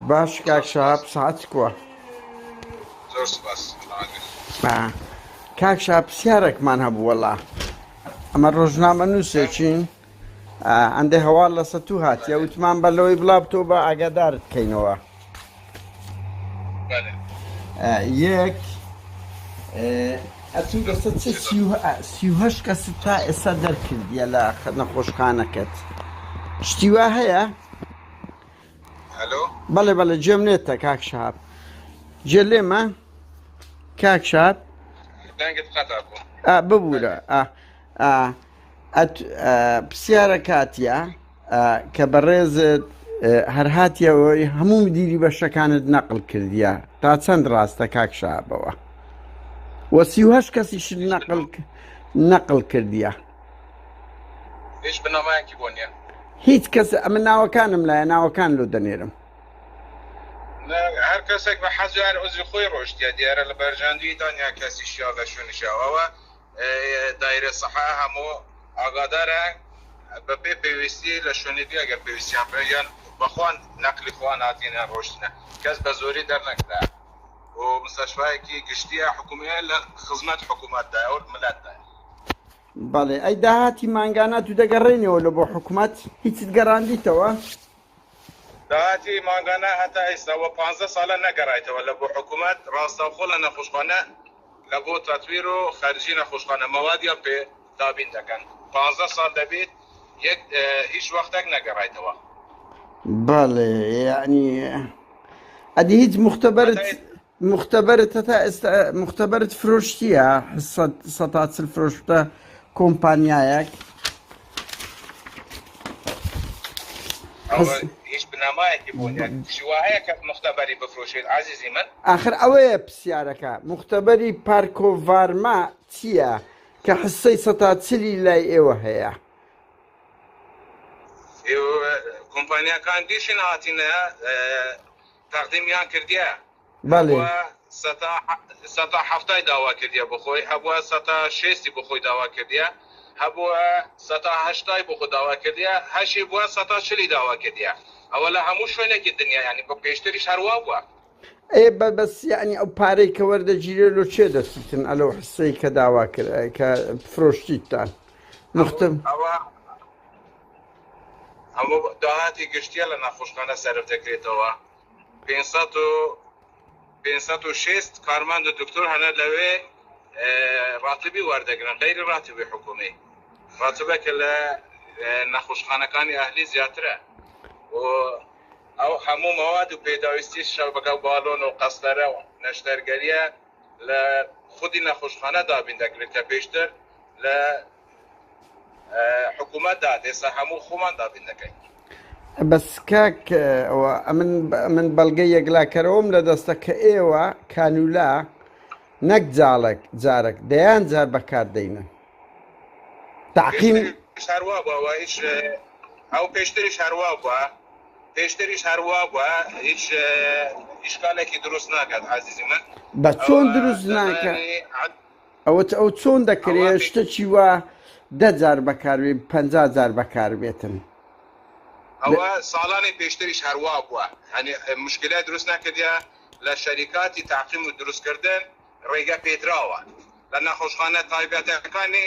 باش کاک شاب ساعت کووە زۆر سوپاس. کاک شاب پرسیارێکمان هەبوو وەڵا ئەمە ڕۆژنامە نووسێکین ئەندێ هەواڵ لەسەر تو هاتیە وتمان بە لەوەی بڵا بتۆ بە ئاگادارت بکەینەوە. یەک ئەچوو لەسەر چ 38 کەست تا ئێستا دەرکردیە لە نەخۆشخانەکەت شتی وا هەیە؟ هەلۆ بەڵێ بەڵێ گوێم لێتە کاک شاب گوێ لێمە کاک شاب دەنگت قەتا بوو ببوورە پرسیارە کاتیە کە بەڕێزت هەر هاتیەوەی هەموو مدیری بەشەکانت نەقل کردیە تا چەند ڕاستە کاک شابەوە وە 38 کەسیش نەقل کردیە هیچ بنەمایەکی بۆ نییە هیچ کەس ئەمە ناوەکانم لایە ناوەکان لۆ دەنێرم هەر کەسێک بە حەزیار عوزی خۆی ڕۆشتیە دیارە لە بەرژاندوی دانیا کەسی شیا لە شوێنشاوەوە دایرە سەحا هەموو ئاگادارە بە پێ پێویستی لە شوێنێتی ئەگەر پێویستیان پێیان بەخواان نەقلی خوان هاتیێنە ڕۆشتنە کەس بە زۆری دەرنەکرا و مستەشفایەکی گشتیە حکوومیە لە خزمەت حکوومەتدایە و ملەتدایە. بەڵێ ئەی داهاتی مانگانە تو دەگەڕێنەوە لە بۆ حکوومەت هیچت گەڕاندیتەوە؟ داهاتی مانگانە هەتا ئێستاوە 15 ساڵە نەگەڕایتەوە لە بۆ حکوومەت ڕاستەوخۆ لە نەخۆشخانە لە بۆ تەتویر و خەرجی نەخۆشخانە مەوادیان پێ دابین دەکەن 15 ساڵ دەبێت یەک هیچ وەختێک نەگەڕایتەوە. بەڵێ یعنی ئەدی هیچ مختبرت هەتا ئێستا مختبرت فرۆشتیە 140 فرۆشتە کۆمپانیایەک هیچ بنەمایەکی بۆ شیوایە کە مختبەری بفرۆشێت عزیزی من ئاخر ئەوەیە پرسیارەکە مختبەری پارکۆڤارما چییە کە حسەی 140 لای ئێوە هەیە؟ کۆمپانیاکان دیشن هاتینە تەقدیمیان کردیە بەڵێ 170 داوا کردیە بخۆی هەبووە 160 بخۆی داوا کردیە هەبووە 180 بۆ خۆ داوا کردیە هەشی بووە 140 داوا کردیە ئەوە لە هەموو شوێنێکی دنیا ینی بە پێشتریش هەروە بووە. بەس یعنی ئەو پارەی کە وەردەگیرێ لۆ چێ دەستیتن ئەلەو حسەی کە داوا کرد کە فرۆشتیتان هەموو داهاتی گشتیە لە ناخۆشخانە سەرف دەکرێتەوە 506 کارمەند و دکتۆر هەنە لەوێ ڕاتبی وەردەگرن غەیری ڕاتبی حکومی ڕاتبەکە لە نەخۆشخانەکانی ئەهلی زیاترە و ئەو هەموو مەواد و پێداویستی شەبەکە باڵۆن و قەستەرە و نەشتەرگەریە لە خودی نەخۆشخانە دابین دەکرێت کە پێشتر لە حکوومەتدا ئێستا هەموو خۆمان دابین دەکەین. بەس کاک من بەڵگەی یەکلاکەرەوەم لە دەستە کە ئێوە کانولا نەک جارێک دەیان جار بەکاردەینە تاقیم هەروە بووە هیچ ئەو پێشتریش هەروە بووە پێشتریش هەروە بووە هیچ ئیشکالێکی دروست ناکات عزیزی من. بە چۆن دروست ناکات ئەو چۆن دەکرێت شتێکی وە 10 جار بەکاربێ 50 جار بەکاربێتن ئەوە ساڵانی پێشتریش هەروە بووە هەنی مشکلات دروست ناکردە لە شەریکاتی تاقیم و دروستکردن ڕێگە پێدراوە لە نەخۆشخانە تایبەتەکانی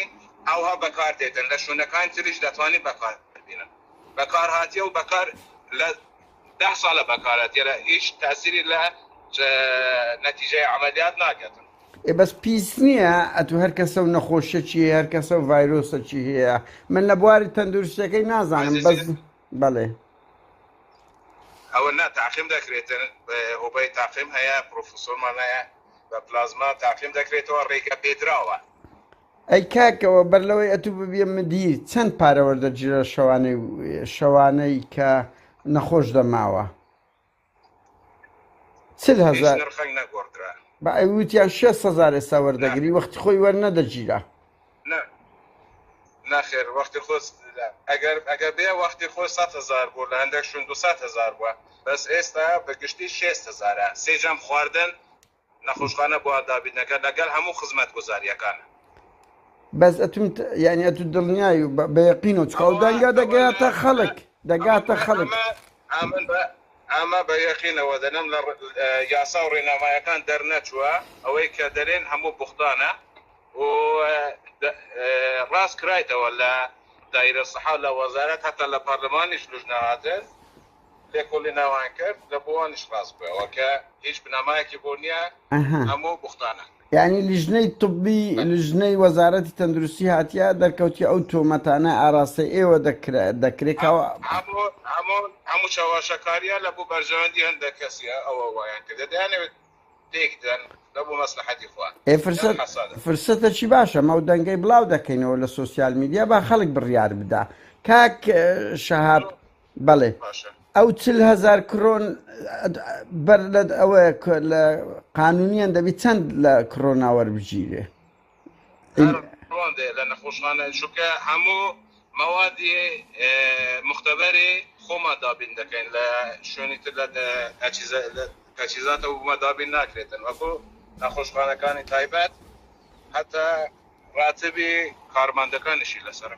ئەوها بەکاردێتن لە شوێنەکان تریش دەتوانین بەکاربێنن بەکار هاتیە و بەکار لە 10 ساڵە بەکارەتە هیچ تاسیری لە نەتیجەی عملیات ناکەتن. بەس پیس نییە ئەتو هەر کەسە و نەخۆشیەکی هەر کەسە و ڤایرۆسەکی هەیە من لە بواری تەندروستەکەی نازانم بەس بەڵێ ئەوە نا تاقیم دەکرێتن هۆبەی تاقیم هەیە پرۆفسۆرمان هەیە بە پلازما تاقیم دەکرێتەوە ڕێگە پێدراوە. ئەی کاکەوە بەر لەوەی ئەتوو ببیە مدیر چەند پارە وەردەگیرە شەوانەی کە نەخۆش دەماوە 40,000 نرخەنگ نەگۆڕدرا بە ئەوتیان 6,000 ئێستا وەردەگری وەختی خۆی وەرنەدەگیرە ناخێر وەختی خۆ ئەگەر بێ وەختی خۆ 100,000 بوو لە هەندێک شوێن 200,000 بووە بەس ئێستا بەگشتی 6,000 سێجەم خواردن نەخۆشخانە بۆ دابینەکە لەگەڵ هەموو خزمەت گوزاریەکانە. بەس ئەتوم یعنی ئەتو دڵنیایی و بە یەقین و چکاو دەنگا دەگاتە خەڵک ئەمە بە یەقینەوە دەنم لە یاسا و ڕێنامایەکان دەرنەچووە ئەوەی کە دەرێن هەموو بوختانە و ڕاست کرایتەوە لە دایرە سەحا لە وەزارەت هەتا لە پەرلەمانیش لوژنەهاتن لێکۆڵی ناوان کرد لە بۆوانیش ڕاست بووەوە کە هیچ بنامایەکی بۆ نییە هەموو بوختانە. یعنی لیژنەی طبی لیژنەی وەزارەتی تەندروستی هاتیە دەرکەوتی ئەو تۆمەتانە ئاراستەی ئێوە دەکرێتەوە هەموو چاواشەکاریە لە بۆ بەرژەوەندی هەندێک کەسیە ئەوە وایان کردە دەیانەوێت تێکدەن لە بۆ مەسلحەتی خوا. فرسەتەکی باشە مەو دەنگەی بڵاو دەکەینەوە لە سۆسیال میدیا با خەڵک بڕیار بدا کاک شەهاب بەڵێ ئەو 40,000 کرۆن بەر لە ئەوەیە لە قانونیان دەبی چەند لە کرۆنا وەربگیرێ لە نەخۆشخانە چونکە هەموو مەوادی مختبەری خۆمان دابین دەکەین لە شوێنی تر لە تەجهیزاتە ومە دابین ناکرێتن وەکو نەخۆشخانەکانی تایبەت هەتا ڕاتبی کارمەندەکانیشی لەسەر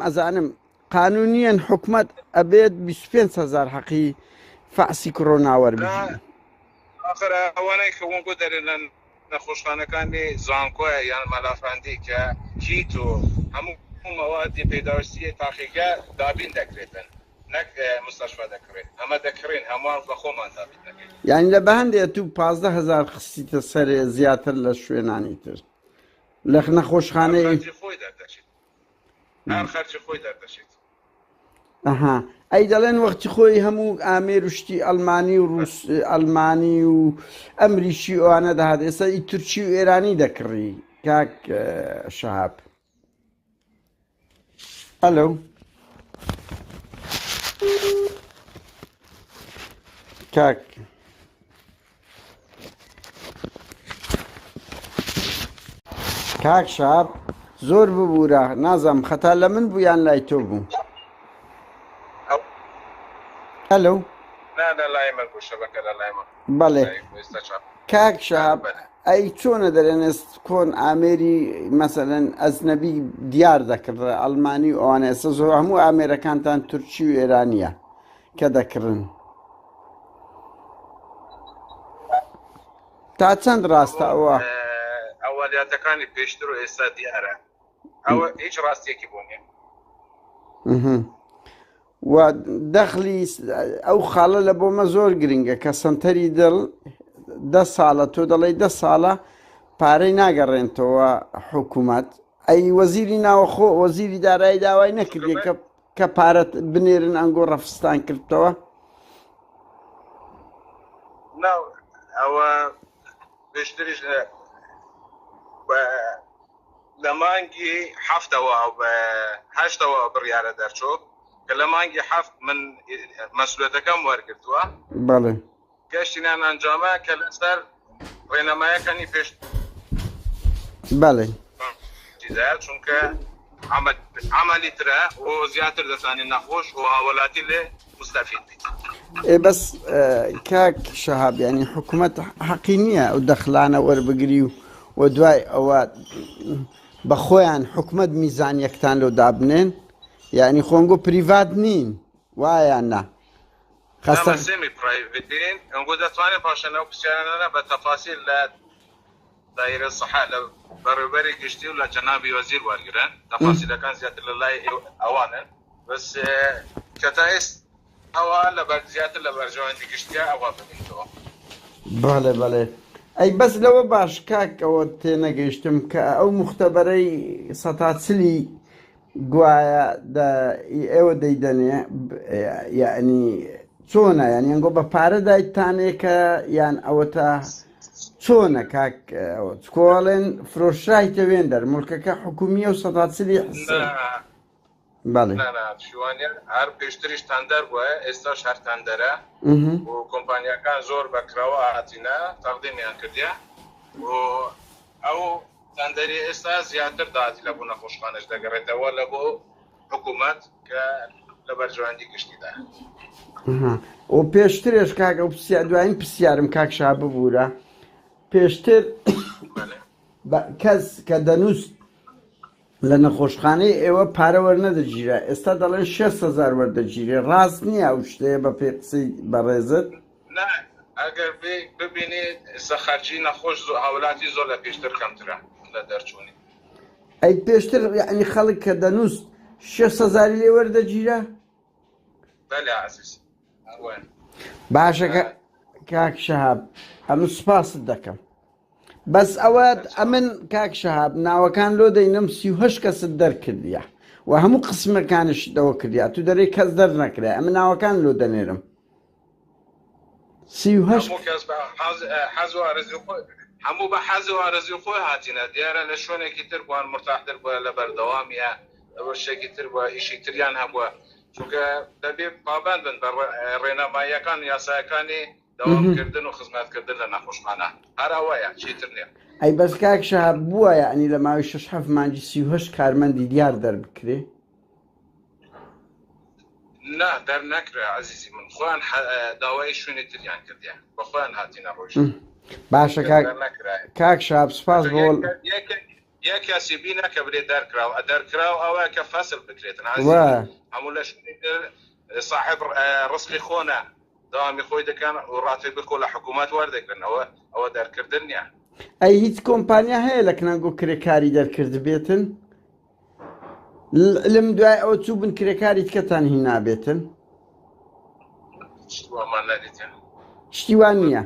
ئەزانم قانونیان حکومت ئەبێت 25,000 حەقی فەعسی کرۆنا وەربگیرێ آخر ئەوانەی کە وەنگۆ دەرێن لە نەخۆشخانەکانی زانکۆیە یان مەلافاندی کە هیت و هەموو مەوادی پێداویستی تاقیگە دابین دەکرێتن نەک مستەشفا دەکرێت ئەمە دەکرێن هەمووان بە خۆمان دابین دەکرێت یعنی لە بەهەندێ تو 15,000 خستیتە سەرێ زیاتر لە شوێنانی تر لە نەخۆشخانەی خۆی دەردەچێت هەر خەرجی خۆی دەردەچێت ئەها ئەی دەڵێن وەختی خۆی هەموو ئامێر و شتی ئەڵمانی و ئەلمانی و ئەمریکی ئەوانە دەهات ئێستا ئی تورکی و ئێرانی دەکڕی کاک شەهاب ئەلۆ کاک شەهاب زۆر ببوورە نازانم خەتا لە من بوو یان لای تۆ بوو هەلو بەڵێ کاک شەهاب ئەی چۆنە دەرێنێست کۆن ئامێری مەسەلەن ئەزنەبی دیار دەکردە ئەڵمانی و ئەوانە ئێستا زۆر هەموو ئامێرەکانتان تورکی و ئێرانیە کە دەکردن تا چەند ڕاستە ئەوە ئەوەلیاتەکانی پێشتر و ئێستا دیارە ئەوە هیچ ڕاستیەکی بۆ نیە و دەخلی ئەو خاڵە لە بۆمە زۆر گرنگە کە سنتەری دڵ 10 ساڵە تۆ دەڵێ 10 ساڵە پارەی ناگەڕێنتەوە حکوومەت ئەی وەزیری ناوەخۆ وەزیری دارایی داوای نەکردی کە پارەت بنێرن ئەنگۆ ڕەفستان کردەوە ئەوە پێشتریش لە مانگی هەفتەوە بە هەشتەوە بڕیارە دەرچوو کە لە مانگی هەفت من مەسئولیەتەکەم وەرگرتووە بەڵێ گەشتینان ئەنجامە کە لەسەر ڕێنەمایەکانی پێش بەڵێ چونکە عملی ترە و زیاتر دەزانین نەخۆش و هاوڵاتی لێ مستەفید بیت بەس کاک شەهاب ینی حکوومەت حەقی نییە ئەو دەخلانە وەربگری و دوای ئەوە بە خۆیان حکوومەت میزانیەکتان لەو دابنێن یعنی خۆنگۆ پریڤات نین وایان نا سێمی پرایڤێتین ئەنگۆ دەتوانێت پاشەنەوە پرسیارانە بە تەفاسیل لە دایرە سەحا لە بەڕێوەبەری گشتی و لە جەنابی وەزیر وەرگرن تەفاسیلەکان زیاتر لە لای ئەوانن بەس کە تا ئێستا ئەوە زیاتر لە بەرژەوەندی گشتیە ئەوە ببینیتەوە بەڵێ بەڵێ ئەی بەس لەوە باش کاک ئەوە تێنەگەیشتم کە ئەو مختەبەرەی سەتاچلی گوایە ئێوە دەیدەنێ یعنی چۆنە یعنی ئەنگۆ بە پارە دایتانێکە یان ئەوە تا چۆنە کاک کۆڵێن فرۆشای تەوێن دەر مڵکەکە حکومیە و سەتاچلی بەڵێ شوانە هەر پێشتریش تەندەر بووە ئێستاش هەر تەندەرە و کۆمپانیەکان زۆر بەکرەوە هاتینە تەقدیمیان کردیە و ئەو تەندەری ئێستا زیاتر داهاتی لە بۆ نەخۆشخانەش دەگەڕێتەوە لە بۆ حکوومەت کە لە بەرژەوەندی گشتیدا و پێشترێش کاک ئەو دوایین پرسیارم کاک شەهاب ببوورە پێشتر کەس کە دەنووست لە نەخۆشخانەی ئێوە پارە وەرنەدەگیرە، ئێستا دەڵێن 6,000 وەردەگیرێ، ڕاست نییە ئەو شتەیە بە پێی قسەی بەڕێزت؟ نه ئەگەر ببینێت سەخەرچی نەخۆش هاولاتی زۆر لە پێشتر کەمترە لە دەرچوونی. ئەی پێشتر یعنی خەڵک کە دەنووست 6,000 لێ وەردەگیرە؟ بەلێ عەزیز باشە کاک شەهاب، هەموو سوپاست دەکەم. بەس ئەوە ئەمن کاک شەهاب ناوەکان لۆ دەینم 38 کەست دەرکردیە و هەموو قسمەکانش دەوە کردیا تو دەرێ کەس دەرنەکرێ، ئەمە ناوەکان لۆ دەنێرم 38 هەموو بە حەز و ئارەزوی خۆی هاتینە، دیارە لە شوێنێکی تر بووان مرتاحتر بووە لە بەردەوامیە ئەوە شتێکی تر بووە ئیشی تریان هەبووە، چونکە دەبێت پابند بن بە ڕێنەماییەکان یاسایەکانی دەوامکردن و خزمەتکردن لە نەخۆشخانە، هەر ئەوەیە چیتر نییە. ئەی بەس کاک شەهاب بووە یعنی لە ماوەی 6-7 مانگی 38 کارمەندی دیار دەربکرێ؟ نا دەرنەکرێ عەزیزی من، خۆیان داوای شوێنی تریان کردیان بە خۆیان هاتینە ڕۆژ. باشە کاک شەهاب سوپاس بۆ یەک کەسی بینە کە برێ دەرکراو ئەوە کە فەسل بکرێتن هەموو لە شوێنی صاحب ڕزقی خۆنە داوامی خۆی دەکەن و ڕاتێ بکۆ لە حکوومەت وەردەگرنەوە، ئەوە دەرکردن نییە. ئەی هیچ کۆمپانیا هەیە لە کنەنگۆ کرێکاری دەرکرد بێتن؟ لەم دوای ئەوە چوو بن کرێکاری تکەتان هی نابێتن؟ شتیوان نییە؟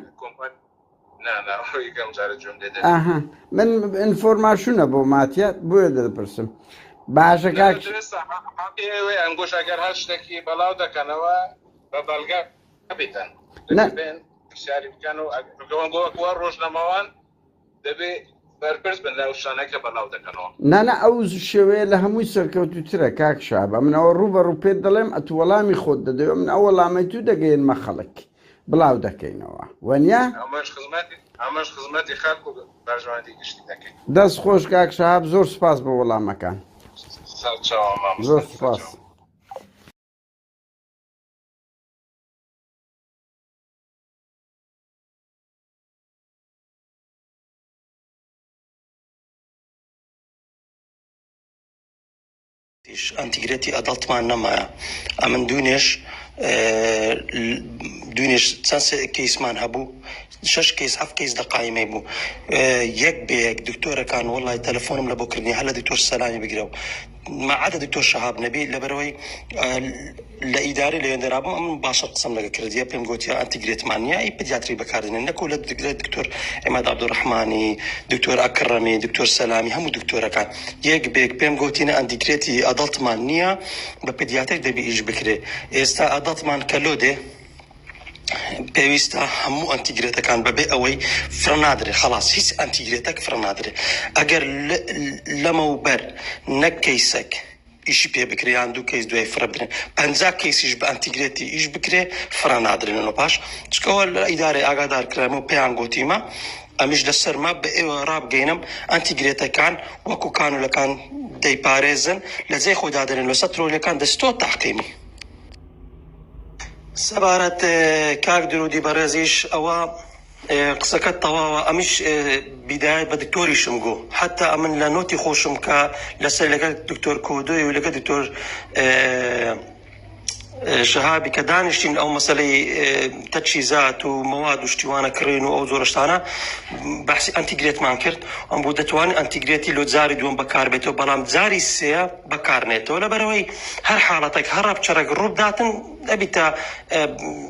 من ئینفۆرماشونە بۆ ماتیات بۆیە دەپرسم. باشە کاک ئەنگۆش ئەگەر هەر شتێکی بەڵاو دەکەنەوە بە بەڵگە بێتن شاری بکەن و گەوەنگۆوە ڕۆژنەماوان دەبێت بەرپرس بن لە شانەکە بەڵاو دەکەنەوە. نانە ئەو شێوەیە لە هەمووی سەرکەوتوترە کاک شەهاب، منەوە ڕوبەڕوو پێت دەڵێم ئەتو وەڵامی خۆت دەدەوێت، من ئەو وەڵامی تو دەگەێنمە خەڵک بڵاو دەکەینەوە وەنیا؟ ئەمەش خزمەتی خەڵک و بەرژەوەندی گشتی دەکەین. دەست خۆش کاک شەهاب، زۆر سوپاس بە وەڵامەکان. زۆر سوپاس. ئەنتیگرێتی ئەدەڵتمان نەمایە، ئەمن دوێنێش چەند کەیسمان هەبوو، 6 کەیس 7 کەیس دەقایمەی بوو، یەک بەیەک دکتۆرەکان وەڵای تەلەفۆنم لە بۆ کردنی هەر لە دکتۆر سەلامی بگرە و مەعادە دکتۆر شەهاب نەبی لەبەرەوەی لە ئیداری لە وێندەرابووم ئەمن باشە قسەم لەگە کردیە پێم گوتیە ئەنتیگرێتمان نیە ئەی پدیاتری بەکاردێنێن نەکو لە دکتۆر ئێماد عەبدوڕەحمانی، دکتۆر ئەکرەمی، دکتۆر سەلامی، هەموو دکتۆرەکان یەک بێک پێم گوتینە ئەنتیگرێتی ئەدەڵتمان نییە بە پدیاتر دەبی ئیش بکرێ. ئێستا ئەدەڵتمان کە لۆدێ پێویستە هەموو ئەنتیگرێتەکان بەبێ ئەوەی فرەنادرێ، خەڵاس هیچ ئەنتیگرێتەک فرەنادرێ. ئەگەر لەمەوبەر نەک کەیسەک ئیشی پێ بکریان دوو کەیس دوای فرە بدرێن 50 کەیسیش بە ئەنتیگرێتی ئیش بکرێ فرەنادرێنەوە پاش چکەوە لە ئیدارەی ئاگادارکراوە و پێیان گوتیمە ئەمیش لەسەرما بە ئێوە ڕابگەینم ئەنتیگرێتەکان وەکو کانولەکان دەیپارێزن لە جێی خۆدا دەرێن لەسەر ترۆلیەکان دەستۆ تاقیمی. سەبارەت کاک درودی بەڕێزیش ئەوە قسەکەت تەواوە، ئەمیش بیدایەت بە دکتۆریشم گۆ حتا ئەمن لە نۆتی خۆشم کە لەسەر لەگەڵ دکتۆر کۆدۆی و لەگەڵ دکتۆر شەهابی کە دانیشتین ئەو مەسەلەی تەجهیزات و مەواد و شتیوانە کڕین و ئەو زۆرشتانە بەحسی ئەنتیگرێتمان کرد، ئەم بۆ دەتوانین ئەنتیگرێتی لۆ جاری دووەم بەکار بێتەوە بەڵام جاری سێ بەکارنێتەوە لەبەرەوەی هەر حاڵەتێک هەر ڕەبچەرەك ڕووبداتن ئەبیتە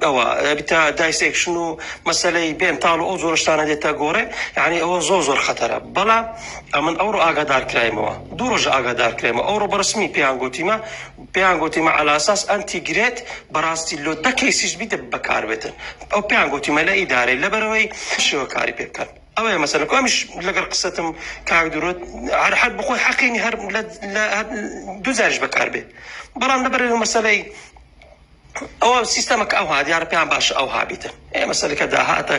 ئەوە ئەبیتە دایسێکشن و مەسەلەی بێنتاڵ و ئەو زۆرشتانە دێتە گۆڕێ، یعنی ئەوە زۆر خەتەرە. بەڵام ئەمن ئەوڕۆ ئاگادارکرایمەوە دوو ڕۆژ ئاگادارکرێمە ئەوڕۆ بەڕسمی پێیان گوتیمە عەلا ئەساس ئەنتیگرێت بەڕاستی لۆ دە کەیسیش بیتە بەکار بێتن، ئەو پێیان گوتیمە لە ئیدارەی لەبەرەوەی شێوە کاری پێ بکەن. ئەوەیە مەسەلە ئەمیش لەگەڵ قسەتم کاک درود هەر بخۆی حەقینی هەر دوو جاریش بەکار بێت، بەڵام لەبەرەوەی مەسەلەی ئەوە سیستەمەکە ئەوها دیارە پێیان باشە ئەوها بیتن. مەسەلەکە داهاتە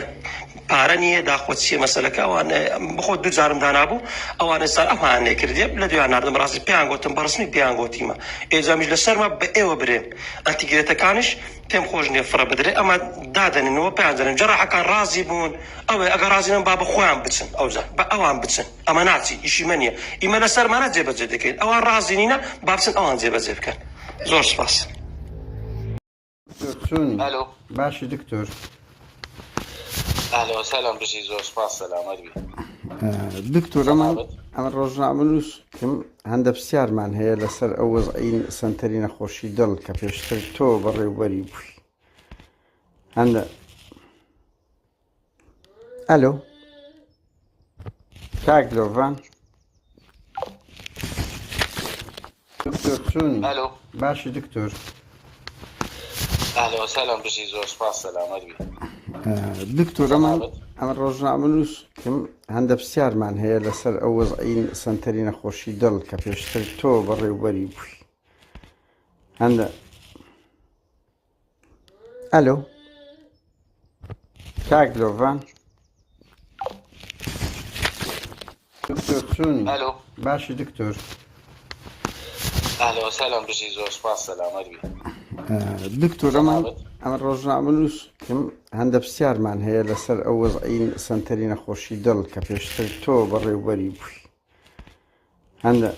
پارە نییە داخۆت چیە مەسەلەکە ئەوان بخۆ دوو جارم دانابوو ئەوان ئێستا ئەوان نێکردێ لە دویان نردم ڕاستی پێیان گوتم بەڕستنی پێیان گوتیمە ئێجامیش لەسەرمە بە ئێوە برێن ئەنتیگرێتەکانش پێم خۆش نییە فڕە بدرێ ئەمە دادەنینەوە پێیان دەنێن جەراحەکان ڕازی بوون ئەوێ ئەگە ڕازینم با بە خۆیان بچن ئەوجا بە ئەوان بچن ئەمە ناچی ئیشی من نییە ئیمە لەسەرمانە جێبەجێ دەکەین ئەوان ڕازی نینە با بچن ئەوان جێبەجێ بکەن زۆر سپاس. الو باشی دکتۆر اهلا وسهلا بشي زۆر سپاس سەلامەت بی دکتۆر ئەمە ڕۆژنامە نووسکم هەندە پرسیارمان هەیە لەسەر ئەو وەزعین سنتەری نەخۆشی دڵ کە پێشتر تۆ بەڕێوبەری بووی هەندە ئەلۆ کاک لۆڤان دکتۆر چوونی الو باشی دکتۆر اهلا وسهلا بشي زۆر سپاس سەلامەت بی دکتۆر ئەمە ڕۆژنامە نووسکم هەندە پرسیارمان هەیە لەسەر ئەو وەزعین سنتەری نەخۆشی دڵ کە پێشتر تۆ بەڕێوبەری بووی هەندە ئەلۆ کاک لۆڤان دکتۆر چوونی الو باشی دکتۆر اهلا وسهلا بشي زۆر سپاس سەلامەت بی دکتۆر ئەمە ڕۆژنامە نووسکم هەندە پرسیارمان هەیە لەسەر ئەو وەزعین سنتەری نەخۆشی دڵ کە پێشتر تۆ بەڕێوبەری بووی هەندە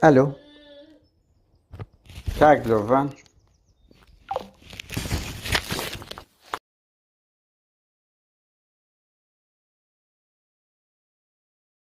ئەلۆ کاک لۆڤان